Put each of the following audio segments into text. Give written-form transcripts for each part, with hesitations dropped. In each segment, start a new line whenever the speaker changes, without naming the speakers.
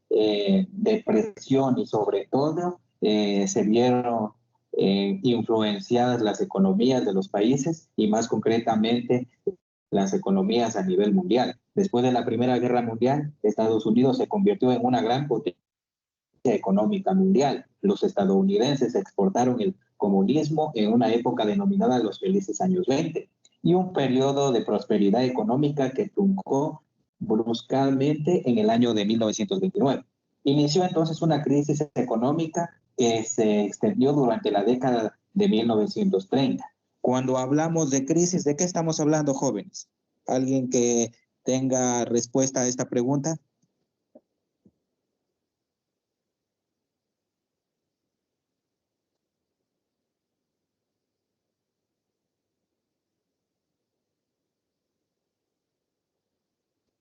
depresión y sobre todo se vieron influenciadas las economías de los países y más concretamente las economías a nivel mundial. Después de la Primera Guerra Mundial, Estados Unidos se convirtió en una gran potencia económica mundial. Los estadounidenses exportaron el comunismo en una época denominada los felices años 20 y un periodo de prosperidad económica que truncó bruscamente en el año de 1929. Inició entonces una crisis económica que se extendió durante la década de 1930. Cuando hablamos de crisis, ¿de qué estamos hablando, jóvenes? ¿Alguien que tenga respuesta a esta pregunta?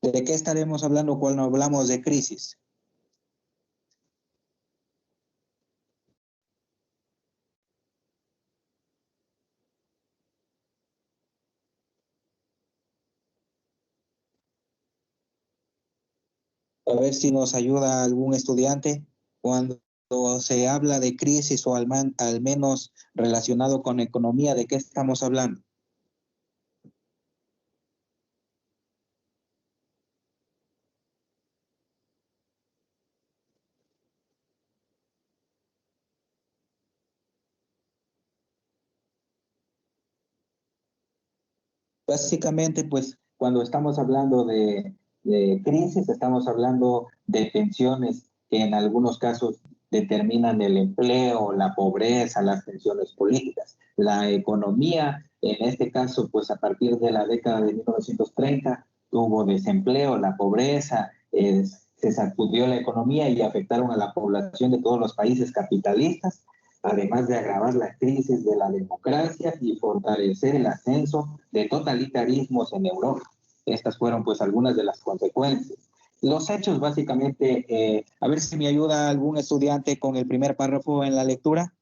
¿De qué estaremos hablando cuando hablamos de crisis? A ver si nos ayuda algún estudiante. Cuando se habla de crisis o al menos relacionado con economía, ¿de qué estamos hablando? Básicamente, pues cuando estamos hablando de crisis, estamos hablando de tensiones que en algunos casos determinan el empleo, la pobreza, las tensiones políticas. La economía, en este caso, pues a partir de la década de 1930, tuvo desempleo, la pobreza, se sacudió la economía y afectaron a la población de todos los países capitalistas, además de agravar la crisis de la democracia y fortalecer el ascenso de totalitarismos en Europa. Estas fueron pues algunas de las consecuencias. Los hechos básicamente, a ver si me ayuda algún estudiante con el primer párrafo en la lectura.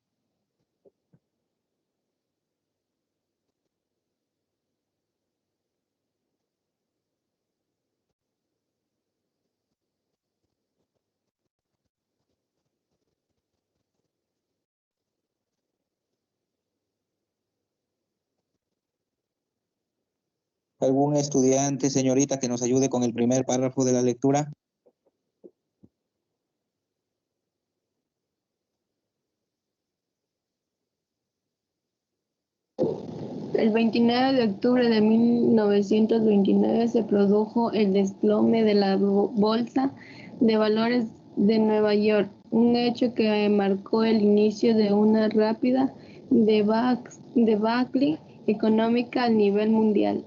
¿Algún estudiante, señorita, que nos ayude con el primer párrafo de la lectura?
El 29 de octubre de 1929 se produjo el desplome de la Bolsa de Valores de Nueva York, un hecho que marcó el inicio de una rápida debacle económica a nivel mundial.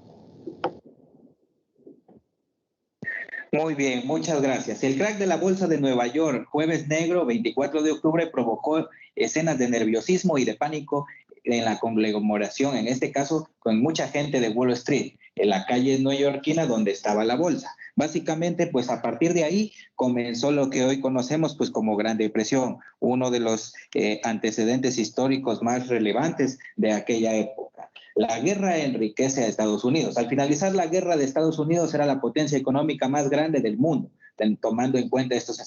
Muy bien, muchas gracias. El crack de la Bolsa de Nueva York, jueves negro, 24 de octubre, provocó escenas de nerviosismo y de pánico en la conglomeración, en este caso con mucha gente de Wall Street, en la calle neoyorquina donde estaba la bolsa. Básicamente, pues a partir de ahí comenzó lo que hoy conocemos pues como Gran Depresión, uno de los antecedentes históricos más relevantes de aquella época. La guerra enriquece a Estados Unidos. Al finalizar la guerra de Estados Unidos era la potencia económica más grande del mundo. Tomando en cuenta estos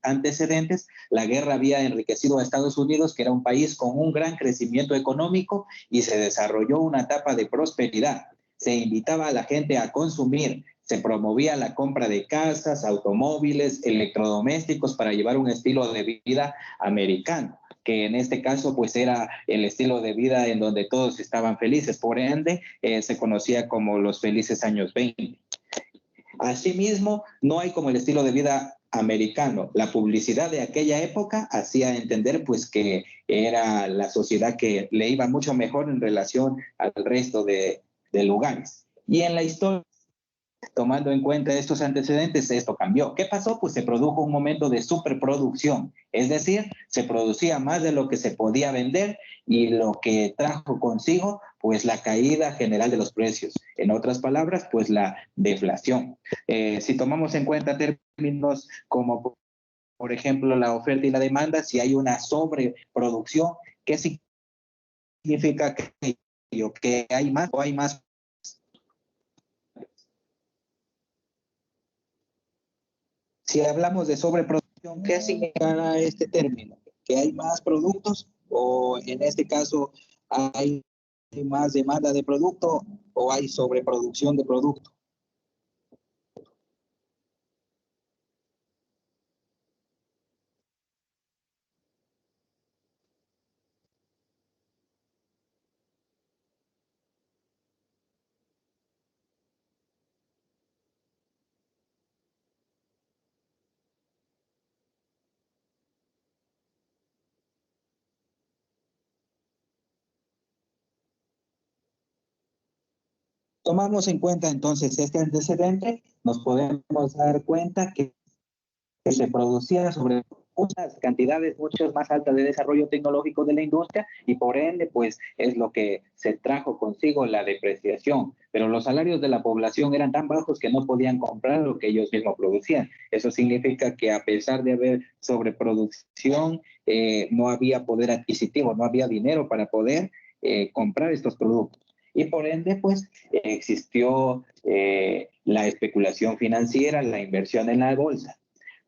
antecedentes, la guerra había enriquecido a Estados Unidos, que era un país con un gran crecimiento económico, y se desarrolló una etapa de prosperidad. Se invitaba a la gente a consumir, se promovía la compra de casas, automóviles, electrodomésticos para llevar un estilo de vida americano, que en este caso pues era el estilo de vida en donde todos estaban felices, por ende se conocía como los felices años 20. Asimismo, no hay como el estilo de vida americano. La publicidad de aquella época hacía entender pues que era la sociedad que le iba mucho mejor en relación al resto de lugares. Y en la historia, tomando en cuenta estos antecedentes, esto cambió. ¿Qué pasó? Pues se produjo un momento de superproducción, es decir, se producía más de lo que se podía vender y lo que trajo consigo pues la caída general de los precios. En otras palabras, pues la deflación. Si tomamos en cuenta términos como, por ejemplo, la oferta y la demanda, si hay una sobreproducción, ¿qué significa que hay más o hay más? Si hablamos de sobreproducción, ¿qué significa este término? ¿Que hay más productos o en este caso hay más demanda de producto o hay sobreproducción de producto? Tomamos en cuenta entonces este antecedente, nos podemos dar cuenta que se producía sobre unas cantidades mucho más altas de desarrollo tecnológico de la industria y por ende pues es lo que se trajo consigo la depreciación, pero los salarios de la población eran tan bajos que no podían comprar lo que ellos mismos producían. Eso significa que a pesar de haber sobreproducción, no había poder adquisitivo, no había dinero para poder comprar estos productos. Y por ende, pues, existió la especulación financiera, la inversión en la bolsa,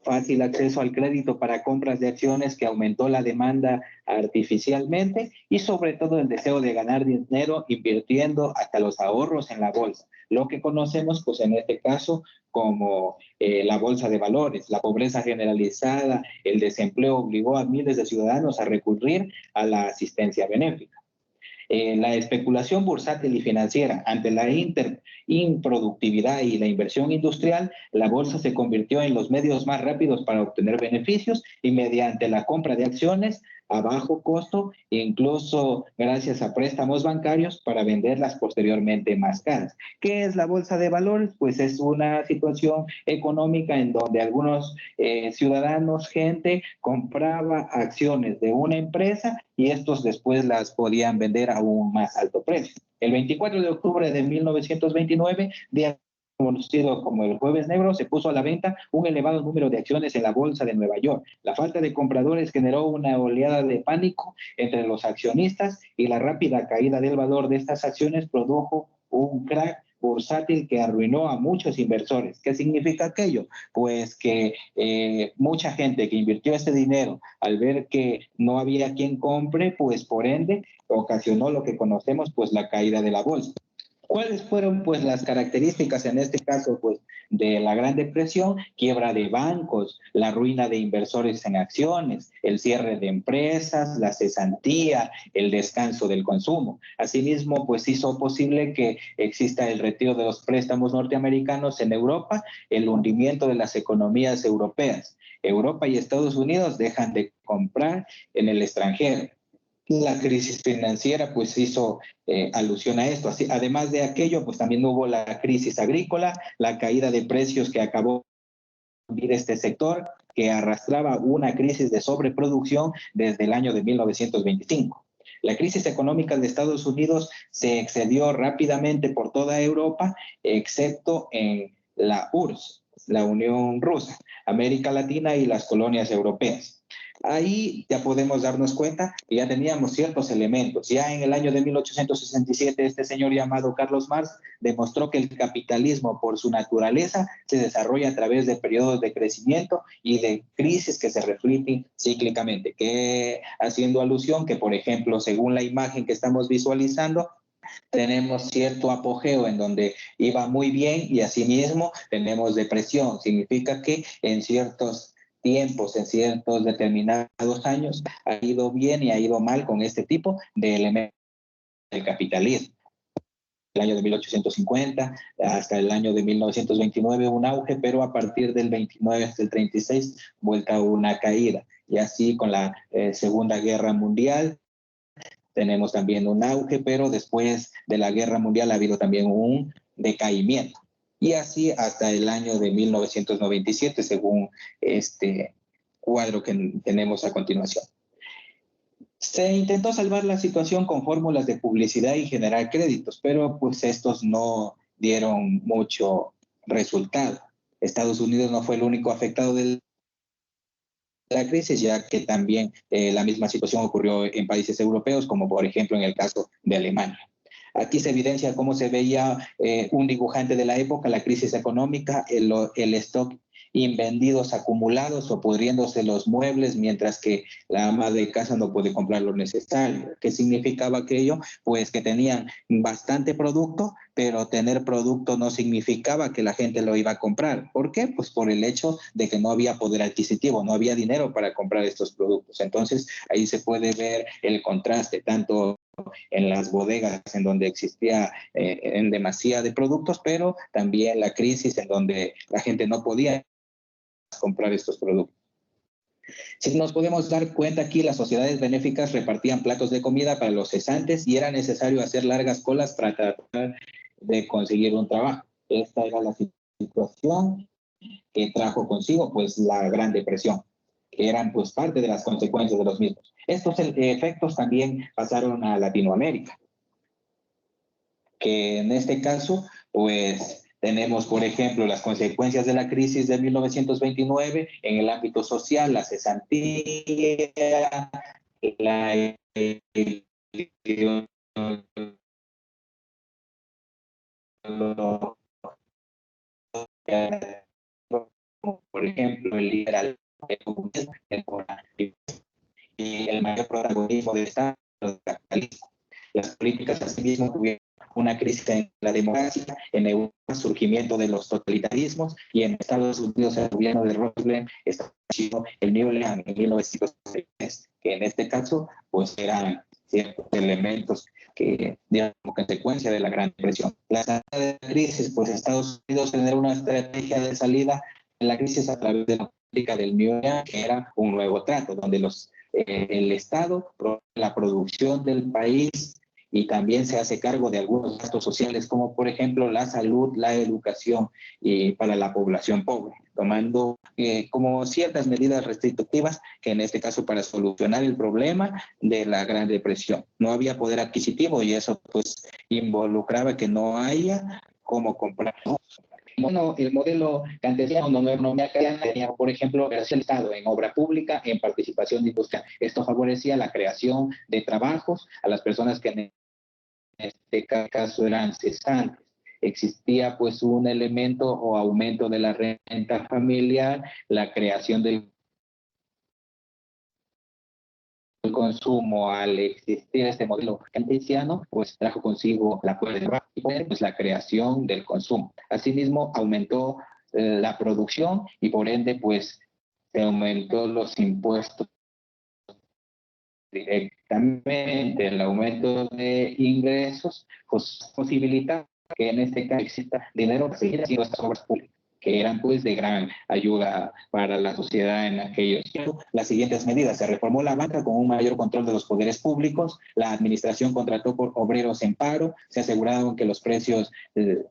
fácil acceso al crédito para compras de acciones que aumentó la demanda artificialmente y sobre todo el deseo de ganar dinero invirtiendo hasta los ahorros en la bolsa, lo que conocemos pues en este caso como la bolsa de valores. La pobreza generalizada, el desempleo obligó a miles de ciudadanos a recurrir a la asistencia benéfica. La especulación bursátil y financiera ante la improductividad y la inversión industrial, la bolsa se convirtió en los medios más rápidos para obtener beneficios y mediante la compra de acciones a bajo costo, incluso gracias a préstamos bancarios para venderlas posteriormente más caras. ¿Qué es la bolsa de valores? Pues es una situación económica en donde algunos ciudadanos, gente, compraba acciones de una empresa y estos después las podían vender a un más alto precio. El 24 de octubre de 1929, día conocido como el Jueves Negro, se puso a la venta un elevado número de acciones en la bolsa de Nueva York. La falta de compradores generó una oleada de pánico entre los accionistas y la rápida caída del valor de estas acciones produjo un crack bursátil que arruinó a muchos inversores. ¿Qué significa aquello? Pues que mucha gente que invirtió este dinero al ver que no había quien compre, pues por ende ocasionó lo que conocemos pues la caída de la bolsa. ¿Cuáles fueron pues las características en este caso pues de la Gran Depresión? Quiebra de bancos, la ruina de inversores en acciones, el cierre de empresas, la cesantía, el descanso del consumo. Asimismo pues hizo posible que exista el retiro de los préstamos norteamericanos en Europa, el hundimiento de las economías europeas. Europa y Estados Unidos dejan de comprar en el extranjero. La crisis financiera pues hizo alusión a esto. Así, además de aquello, pues también hubo la crisis agrícola, la caída de precios que acabó de este sector, que arrastraba una crisis de sobreproducción desde el año de 1925. La crisis económica de Estados Unidos se excedió rápidamente por toda Europa, excepto en la URSS, la Unión Rusa, América Latina y las colonias europeas. Ahí ya podemos darnos cuenta que ya teníamos ciertos elementos. Ya en el año de 1867, este señor llamado Carlos Marx demostró que el capitalismo, por su naturaleza, se desarrolla a través de periodos de crecimiento y de crisis que se reflejan cíclicamente, que haciendo alusión que, por ejemplo, según la imagen que estamos visualizando, tenemos cierto apogeo en donde iba muy bien y asimismo tenemos depresión. Significa que en ciertos tiempos, en ciertos determinados años, ha ido bien y ha ido mal con este tipo de elementos del capitalismo. El año de 1850 hasta el año de 1929 un auge, pero a partir del 29 hasta el 36 vuelta a una caída. Y así con la Segunda Guerra Mundial tenemos también un auge, pero después de la Guerra Mundial ha habido también un decaimiento. Y así hasta el año de 1997, según este cuadro que tenemos a continuación. Se intentó salvar la situación con fórmulas de publicidad y generar créditos, pero pues estos no dieron mucho resultado. Estados Unidos no fue el único afectado de la crisis, ya que también la misma situación ocurrió en países europeos, como por ejemplo en el caso de Alemania. Aquí se evidencia cómo se veía un dibujante de la época, la crisis económica, el stock invendidos acumulados o pudriéndose los muebles mientras que la ama de casa no puede comprar lo necesario. ¿Qué significaba aquello? Pues que tenían bastante producto, pero tener producto no significaba que la gente lo iba a comprar. ¿Por qué? Pues por el hecho de que no había poder adquisitivo, no había dinero para comprar estos productos. Entonces ahí se puede ver el contraste, tanto en las bodegas en donde existía en demasía de productos, pero también la crisis en donde la gente no podía comprar estos productos. Si nos podemos dar cuenta aquí, las sociedades benéficas repartían platos de comida para los cesantes y era necesario hacer largas colas para tratar de conseguir un trabajo. Esta era la situación que trajo consigo pues la Gran Depresión, que eran pues parte de las consecuencias de los mismos. Estos efectos también pasaron a Latinoamérica, que en este caso pues tenemos, por ejemplo, las consecuencias de la crisis de 1929 en el ámbito social, la cesantía, la por ejemplo, el liberalismo, y el mayor protagonismo del Estado, el capitalismo. Las políticas asimismo tuvieron una crisis en la democracia, en Europa el surgimiento de los totalitarismos y en Estados Unidos el gobierno de Roosevelt estableció el New Deal en 1963, que en este caso pues eran ciertos elementos que dieron como consecuencia de la Gran Depresión. La salida de la crisis, pues Estados Unidos generó una estrategia de salida de la crisis a través de la política del New Deal, que era un nuevo trato, donde el Estado provee la producción del país y también se hace cargo de algunos gastos sociales, como por ejemplo la salud, la educación y para la población pobre, tomando como ciertas medidas restrictivas, que en este caso para solucionar el problema de la Gran Depresión. No había poder adquisitivo y eso pues involucraba que no haya cómo comprar. Bueno, el modelo cantesiano no economía tenía, por ejemplo, el Estado en obra pública, en participación industrial. Esto favorecía la creación de trabajos a las personas que en este caso eran cesantes. Existía pues un elemento o aumento de la renta familiar, la creación del consumo. Al existir este modelo keynesiano, pues trajo consigo la prueba y pues la creación del consumo. Asimismo, aumentó la producción y por ende, pues se aumentó los impuestos directamente. El aumento de ingresos pues posibilita que en este caso exista dinero para seguir haciendo estas obras públicas, que eran pues de gran ayuda para la sociedad en aquellos tiempos. Las siguientes medidas: se reformó la banca con un mayor control de los poderes públicos, la administración contrató por obreros en paro, se aseguraron que los precios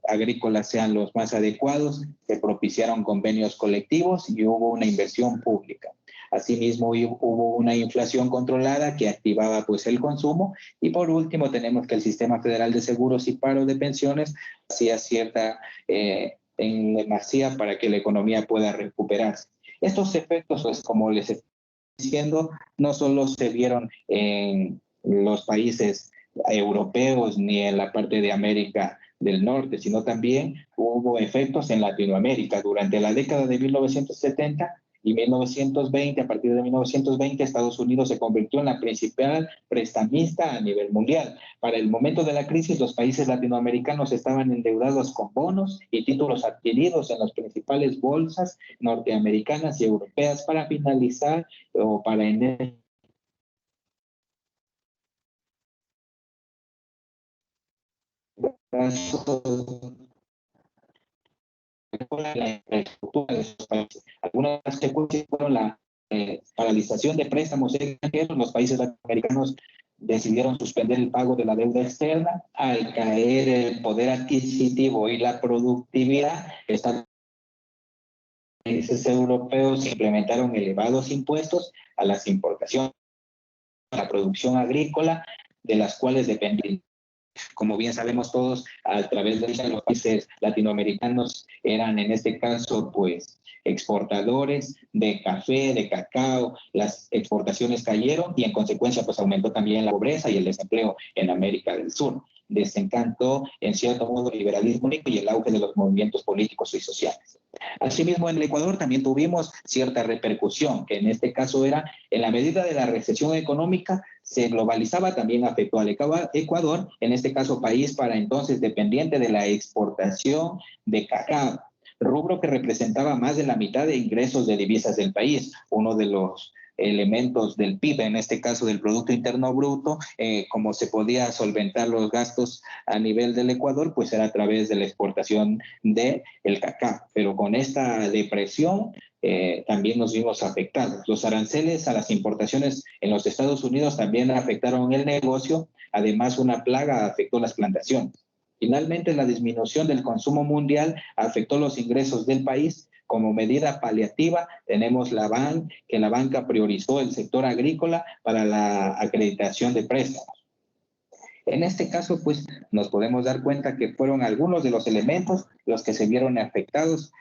agrícolas sean los más adecuados, se propiciaron convenios colectivos y hubo una inversión pública. Asimismo, hubo una inflación controlada que activaba pues el consumo. Y por último, tenemos que el Sistema Federal de Seguros y Paro de Pensiones hacía cierta en demasía para que la economía pueda recuperarse. Estos efectos, pues como les estoy diciendo, no solo se vieron en los países europeos ni en la parte de América del Norte, sino también hubo efectos en Latinoamérica. Durante la década de 1970 y 1920, a partir de 1920, Estados Unidos se convirtió en la principal prestamista a nivel mundial. Para el momento de la crisis, los países latinoamericanos estaban endeudados con bonos y títulos adquiridos en las principales bolsas norteamericanas y europeas. Para finalizar, o para en la infraestructura de esos países. Algunas consecuencias fueron la paralización de préstamos extranjeros. Los países latinoamericanos decidieron suspender el pago de la deuda externa. Al caer el poder adquisitivo y la productividad, estos países europeos implementaron elevados impuestos a las importaciones, a la producción agrícola, de las cuales dependen. Como bien sabemos todos, a través de los países latinoamericanos eran en este caso pues exportadores de café, de cacao. Las exportaciones cayeron y en consecuencia pues aumentó también la pobreza y el desempleo en América del Sur. desencantó en cierto modo el liberalismo y el auge de los movimientos políticos y sociales. Asimismo, en el Ecuador también tuvimos cierta repercusión, que en este caso era, en la medida de la recesión económica, se globalizaba, también afectó al Ecuador, en este caso país para entonces dependiente de la exportación de cacao, rubro que representaba más de la mitad de ingresos de divisas del país, uno de los elementos del PIB, en este caso del Producto Interno Bruto, como se podía solventar los gastos a nivel del Ecuador, pues era a través de la exportación del cacao. Pero con esta depresión también nos vimos afectados. Los aranceles a las importaciones en los Estados Unidos también afectaron el negocio, además una plaga afectó las plantaciones. Finalmente, la disminución del consumo mundial afectó los ingresos del país. Como medida paliativa, tenemos que la banca priorizó el sector agrícola para la acreditación de préstamos. En este caso, pues, nos podemos dar cuenta que fueron algunos de los elementos los que se vieron afectados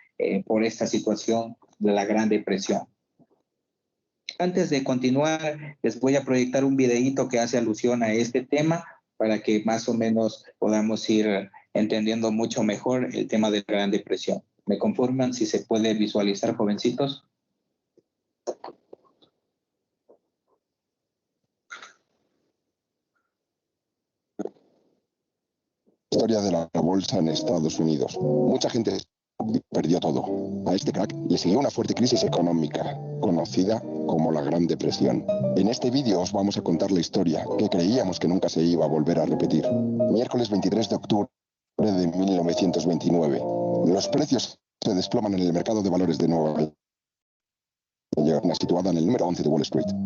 por esta situación de la Gran Depresión. Antes de continuar, les voy a proyectar un videíto que hace alusión a este tema para que más o menos podamos ir entendiendo mucho mejor el tema de la Gran Depresión. ¿Me conforman si se puede visualizar, jovencitos?
Historia de la bolsa en Estados Unidos. Mucha gente perdió todo. A este crack le siguió una fuerte crisis económica, conocida como la Gran Depresión. En este vídeo os vamos a contar la historia que creíamos que nunca se iba a volver a repetir. Miércoles 23 de octubre de 1929. Los precios se desploman en el mercado de valores de Nueva York, situada en el número 11 de Wall Street. Los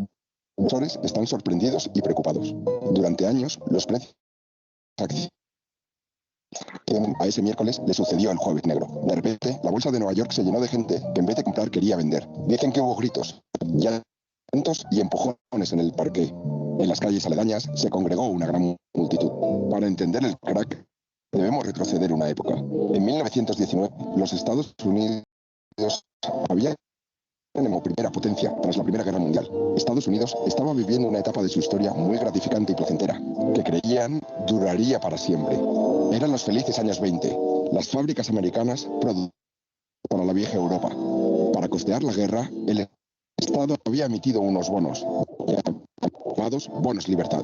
inversores están sorprendidos y preocupados. Durante años, los precios a ese miércoles le sucedió el jueves negro. De repente, la bolsa de Nueva York se llenó de gente que en vez de comprar quería vender. Dicen que hubo gritos, llantos y empujones en el parque. En las calles aledañas se congregó una gran multitud. Para entender el crack, debemos retroceder una época. En 1919, los Estados Unidos habían como primera potencia tras la Primera Guerra Mundial. Estados Unidos estaba viviendo una etapa de su historia muy gratificante y placentera, que creían duraría para siempre. Eran los felices años 20. Las fábricas americanas producían para la vieja Europa. Para costear la guerra, el Estado había emitido unos bonos, llamados bonos libertad.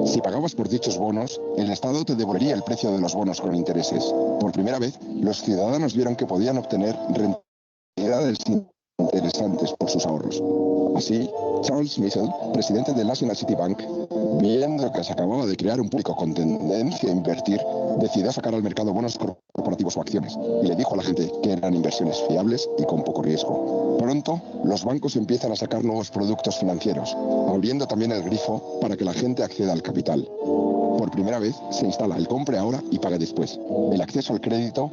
Si pagabas por dichos bonos, el Estado te devolvería el precio de los bonos con intereses. Por primera vez, los ciudadanos vieron que podían obtener rentabilidades interesantes por sus ahorros. Así, Charles Michel, presidente del National City Bank, viendo que se acababa de crear un público con tendencia a invertir, decidió sacar al mercado bonos corporativos o acciones y le dijo a la gente que eran inversiones fiables y con poco riesgo. Pronto, los bancos empiezan a sacar nuevos productos financieros, abriendo también el grifo para que la gente acceda al capital. Por primera vez se instala el compre ahora y pague después. El acceso al crédito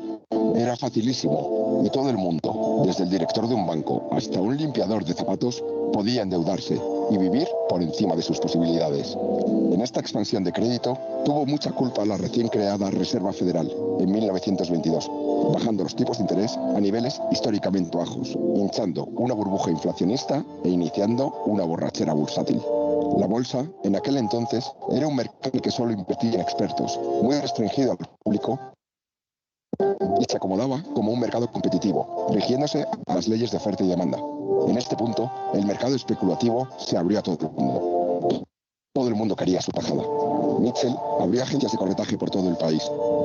era facilísimo y todo el mundo, desde el director de un banco hasta un limpiador de zapatos, podía endeudarse y vivir por encima de sus posibilidades. En esta expansión de crédito tuvo mucha culpa la recién creada Reserva Federal en 1922, bajando los tipos de interés a niveles históricamente bajos, hinchando una burbuja inflacionista e iniciando una borrachera bursátil. La bolsa, en aquel entonces, era un mercado que solo invertía en expertos, muy restringido al público, y se acomodaba como un mercado competitivo, rigiéndose a las leyes de oferta y demanda. En este punto, el mercado especulativo se abrió a todo el mundo. Todo el mundo quería su tajada. Mitchell abrió agencias de corretaje por todo el país.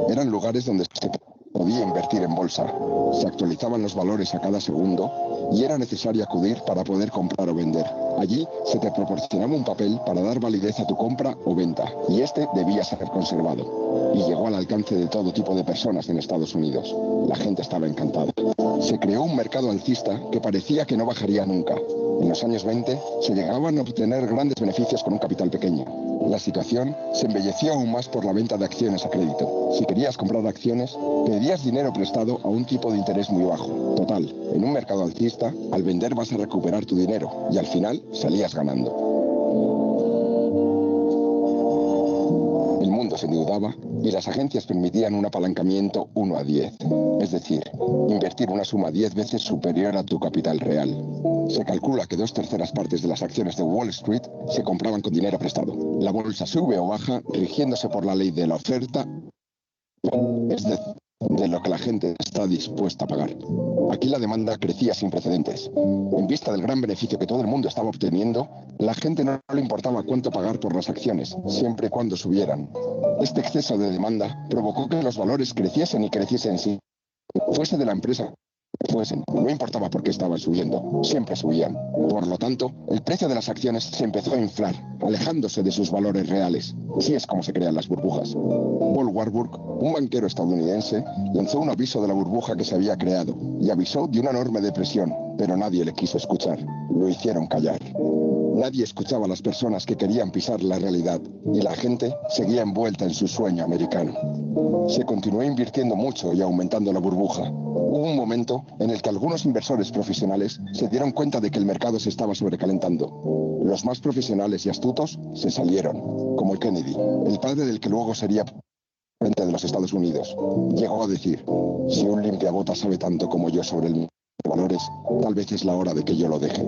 Eran lugares donde se podía invertir en bolsa. Se actualizaban los valores a cada segundo y era necesario acudir para poder comprar o vender. Allí se te proporcionaba un papel para dar validez a tu compra o venta, y este debía ser conservado. Y llegó al alcance de todo tipo de personas en Estados Unidos. La gente estaba encantada. Se creó un mercado alcista que parecía que no bajaría nunca. En los años 20 se llegaban a obtener grandes beneficios con un capital pequeño. La situación se embelleció aún más por la venta de acciones a crédito. Si querías comprar acciones, pedías dinero prestado a un tipo de interés muy bajo. Total, en un mercado alcista, al vender vas a recuperar tu dinero y al final salías ganando. El mundo mundo se endeudaba y las agencias permitían un apalancamiento 1 a 10, es decir, invertir una suma 10 veces superior a tu capital real. Se calcula que 2/3 partes de las acciones de Wall Street se compraban con dinero prestado. La bolsa sube o baja rigiéndose por la ley de la oferta, es decir, de lo que la gente está dispuesta a pagar. Aquí la demanda crecía sin precedentes. En vista del gran beneficio que todo el mundo estaba obteniendo, la gente no le importaba cuánto pagar por las acciones, siempre y cuando subieran. Este exceso de demanda provocó que los valores creciesen y creciesen sin fuese de la empresa fuesen. No importaba por qué estaban subiendo, siempre subían. Por lo tanto, el precio de las acciones se empezó a inflar, alejándose de sus valores reales. Así es como se crean las burbujas. Paul Warburg, un banquero estadounidense, lanzó un aviso de la burbuja que se había creado y avisó de una enorme depresión, pero nadie le quiso escuchar. Lo hicieron callar. Nadie escuchaba a las personas que querían pisar la realidad y la gente seguía envuelta en su sueño americano. Se continuó invirtiendo mucho y aumentando la burbuja. Hubo un momento en el que algunos inversores profesionales se dieron cuenta de que el mercado se estaba sobrecalentando. Los más profesionales y astutos se salieron, como Kennedy, el padre del que luego sería presidente de los Estados Unidos. Llegó a decir: si un limpiabotas sabe tanto como yo sobre el valores, tal vez es la hora de que yo lo deje.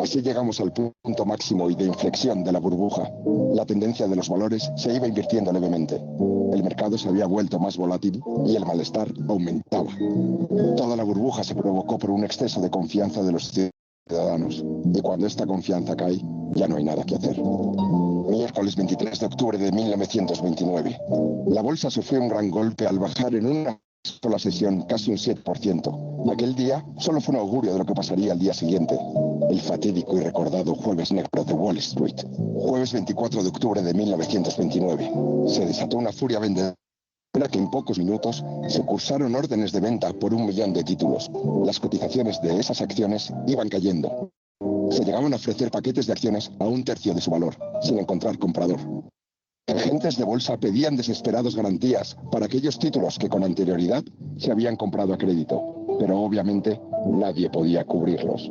Así llegamos al punto máximo y de inflexión de la burbuja. La tendencia de los valores se iba invirtiendo levemente. El mercado se había vuelto más volátil y el malestar aumentaba. Toda la burbuja se provocó por un exceso de confianza de los ciudadanos. Y cuando esta confianza cae, ya no hay nada que hacer. Miércoles 23 de octubre de 1929. La bolsa sufrió un gran golpe al bajar en una sola sesión casi un 7%. Aquel día solo fue un augurio de lo que pasaría al día siguiente. El fatídico y recordado Jueves Negro de Wall Street. Jueves 24 de octubre de 1929. Se desató una furia vendedora que en pocos minutos se cursaron órdenes de venta por 1 millón de títulos. Las cotizaciones de esas acciones iban cayendo. Se llegaban a ofrecer paquetes de acciones a 1/3 de su valor, sin encontrar comprador. Agentes de bolsa pedían desesperados garantías para aquellos títulos que con anterioridad se habían comprado a crédito, pero obviamente nadie podía cubrirlos.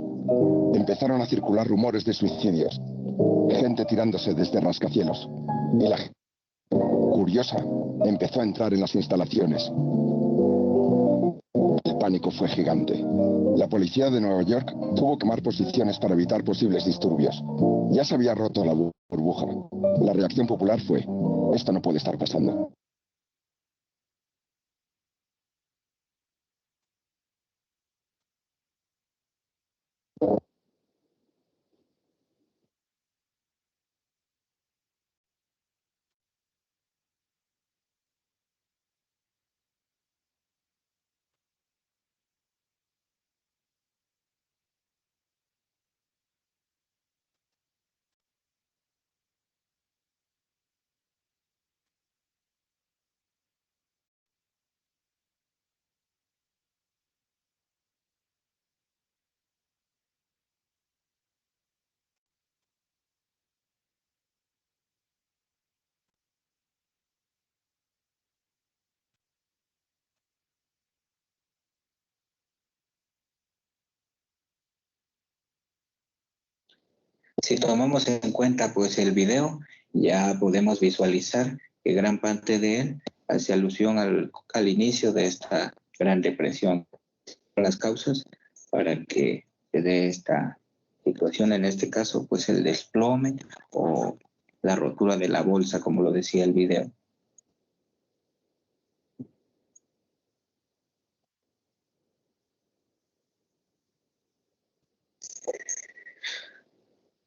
Empezaron a circular rumores de suicidios, gente tirándose desde rascacielos, y la gente curiosa empezó a entrar en las instalaciones. El pánico fue gigante. La policía de Nueva York tuvo que tomar posiciones para evitar posibles disturbios. Ya se había roto la burbuja. La reacción popular fue: esto no puede estar pasando.
Si tomamos en cuenta pues el video, ya podemos visualizar que gran parte de él hace alusión al inicio de esta Gran Depresión. Las causas para que se dé esta situación, en este caso pues el desplome o la rotura de la bolsa, como lo decía el video.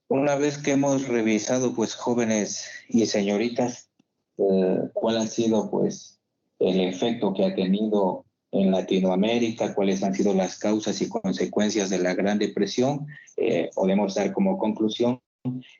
Una vez que hemos revisado, pues jóvenes y señoritas, cuál ha sido pues el efecto que ha tenido en Latinoamérica, cuáles han sido las causas y consecuencias de la Gran Depresión, podemos dar como conclusión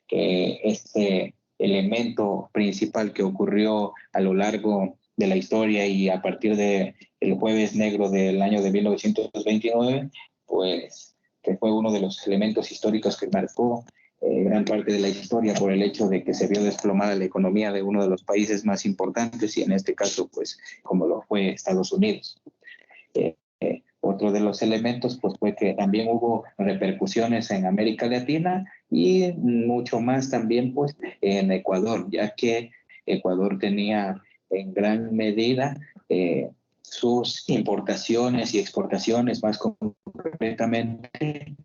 que este elemento principal que ocurrió a lo largo de la historia y a partir del Jueves Negro del año de 1929, pues que fue uno de los elementos históricos que marcó gran parte de la historia por el hecho de que se vio desplomada la economía de uno de los países más importantes y en este caso, pues, como lo fue Estados Unidos. Otro de los elementos, pues, fue que también hubo repercusiones en América Latina y mucho más también, pues, en Ecuador, ya que Ecuador tenía en gran medida sus importaciones y exportaciones, más concretamente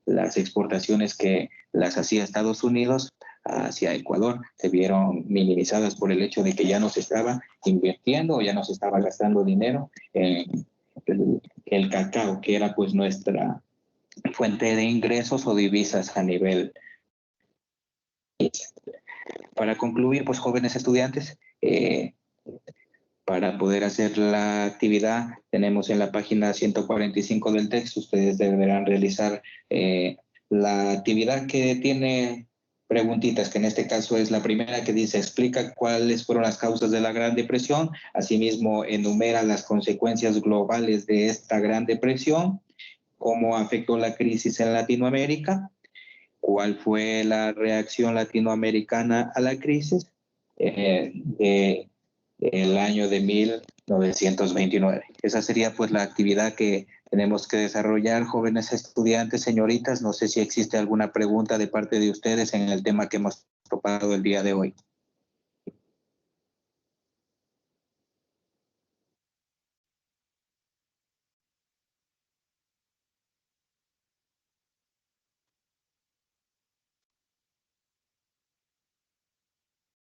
las exportaciones que las hacía Estados Unidos hacia Ecuador se vieron minimizadas por el hecho de que ya no se estaba invirtiendo o ya no se estaba gastando dinero en el cacao, que era pues nuestra fuente de ingresos o divisas a nivel. Para concluir, pues jóvenes estudiantes, para poder hacer la actividad, tenemos en la página 145 del texto, ustedes deberán realizar la actividad que tiene preguntitas, que en este caso es la primera que dice, explica cuáles fueron las causas de la Gran Depresión, asimismo enumera las consecuencias globales de esta Gran Depresión, cómo afectó la crisis en Latinoamérica, cuál fue la reacción latinoamericana a la crisis del año de 1929. Esa sería pues la actividad que tenemos que desarrollar, jóvenes estudiantes, señoritas. No sé si existe alguna pregunta de parte de ustedes en el tema que hemos topado el día de hoy.